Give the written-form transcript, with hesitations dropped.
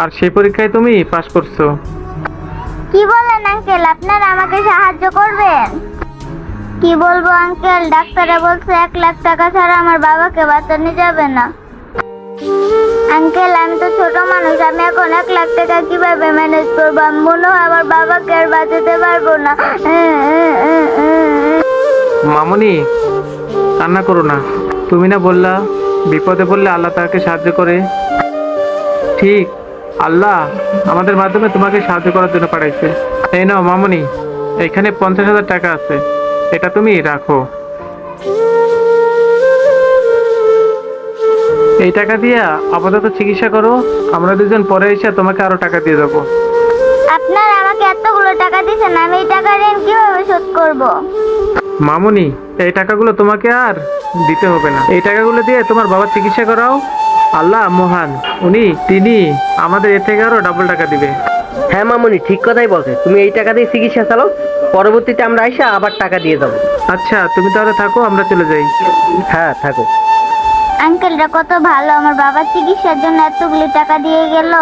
আর সেই পরীক্ষায় তুমি পাশ করছো। কি বলেন আঙ্কেল, আপনারা আমাকে সাহায্য করবেন? কি বলবো আঙ্কেল, ডাক্তারে বলছে 1 লাখ টাকা ছাড়া আমার বাবাকে বাঁচানো যাবে না। আঙ্কেল আমি তো ছোট মানুষ, আমি এখন 1 লাখ টাকা কিভাবে ম্যানেজ করবো? আমি মনে হয় আমার বাবাকে আর বাঁচাতে পারবো না। মামুনি, কান্না করো না। তুমি না বললা বিপদে পড়লে আল্লাহ তাকে সাহায্য করে? ঠিক, আল্লাহ আমাদের মাধ্যমে তোমাকে সাহায্য করার জন্য পাঠাইছে। এই নাও মামুনি, এখানে 50,000 টাকা আছে, এটা তুমি রাখো। এই টাকা দিয়া আপাতত চিকিৎসা করো, আমরা দুজন পরে এসে তোমাকে আরো টাকা দিয়ে দেবো। আপনারা আমাকে এতগুলো টাকা দিয়েছেন, আমি এই টাকা ঋণ কিভাবে শোধ করব? মামুনি, এই টাকাগুলো তোমাকে আর দিতে হবে না, এই টাকাগুলো দিয়ে তোমার বাবার চিকিৎসা করাও। আল্লাহ মহান, তিনি আমাদের এর থেকে আরো ডাবল টাকা দিবে। হ্যাঁ মামুনি ঠিক কথাই বলছে, তুমি এই টাকা দিয়ে চিকিৎসা চালাও, পরবর্তীতে আমরা এসে আবার টাকা দিয়ে দেবো। আচ্ছা তুমি তাহলে থাকো, আমরা চলে যাই। হ্যাঁ থাকো। আঙ্কেলরা কত ভালো, আমার বাবার চিকিৎসার জন্য এতগুলো টাকা দিয়ে গেল।